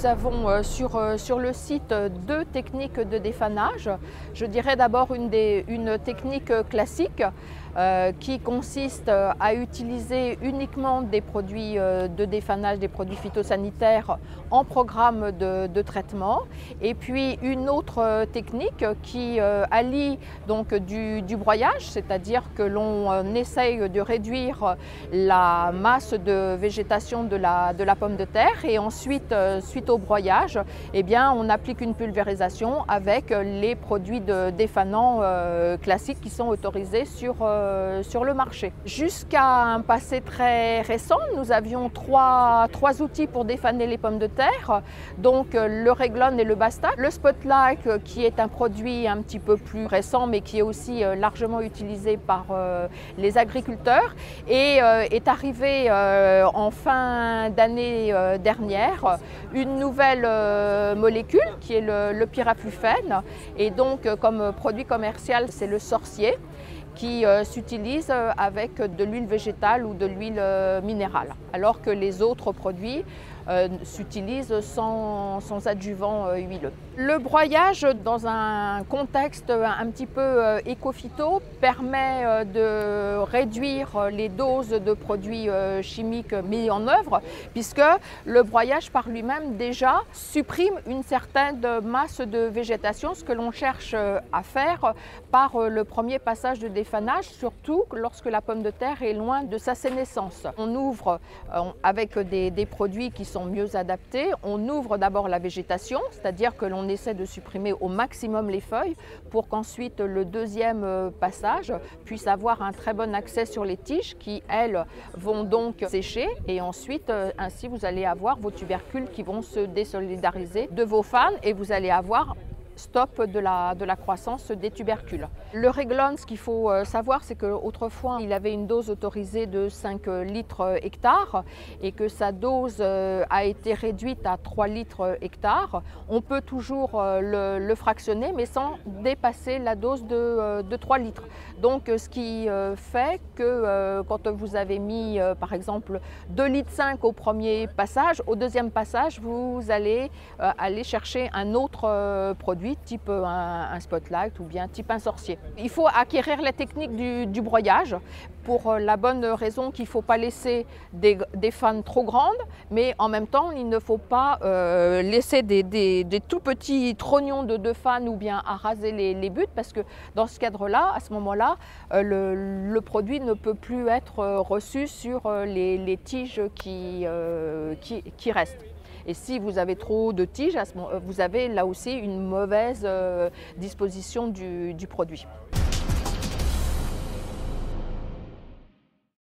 avons sur le site deux techniques de défanage. Je dirais d'abord une technique classique qui consiste à utiliser uniquement des produits de défanage, des produits phytosanitaires en programme de traitement. Et puis une autre technique qui allie donc du broyage, c'est-à-dire que l'on essaye de réduire la masse de végétation de la pomme de terre et ensuite, suite au broyage, eh bien, on applique une pulvérisation avec les produits défanants classiques qui sont autorisés sur le marché. Jusqu'à un passé très récent, nous avions trois outils pour défaner les pommes de terre, donc le Reglone et le Basta. Le Spotlight qui est un produit un petit peu plus récent mais qui est aussi largement utilisé par les agriculteurs et est arrivé en fin d'année dernière une nouvelle molécule qui est le pyrafluphène et donc comme produit commercial c'est le sorcier qui s'utilise avec de l'huile végétale ou de l'huile minérale, alors que les autres produits s'utilisent sans adjuvant huileux. Le broyage dans un contexte un petit peu éco-phyto permet de réduire les doses de produits chimiques mis en œuvre puisque le broyage par lui-même déjà supprime une certaine masse de végétation, ce que l'on cherche à faire par le premier passage de défanage, surtout lorsque la pomme de terre est loin de sa sénescence. On ouvre avec des produits qui sont mieux adaptés, on ouvre d'abord la végétation, c'est-à-dire que l'on essaie de supprimer au maximum les feuilles pour qu'ensuite le deuxième passage puisse avoir un très bon accès sur les tiges qui, elles, vont donc sécher et ensuite, ainsi, vous allez avoir vos tubercules qui vont se désolidariser de vos fans et vous allez avoir stop de la croissance des tubercules. Le Reglone, ce qu'il faut savoir, c'est qu'autrefois, il avait une dose autorisée de 5 litres hectare et que sa dose a été réduite à 3 litres hectare. On peut toujours le fractionner, mais sans dépasser la dose de 3 litres. Donc, ce qui fait que quand vous avez mis, par exemple, 2,5 litres au premier passage, au deuxième passage, vous allez aller chercher un autre produit type un Spotlight ou bien type un sorcier. Il faut acquérir la technique du broyage pour la bonne raison qu'il ne faut pas laisser des fans trop grandes, mais en même temps il ne faut pas laisser des tout petits trognons de fans ou bien à raser les buttes parce que dans ce cadre-là, à ce moment-là, le produit ne peut plus être reçu sur les tiges qui restent. Et si vous avez trop de tiges, vous avez là aussi une mauvaise disposition du produit.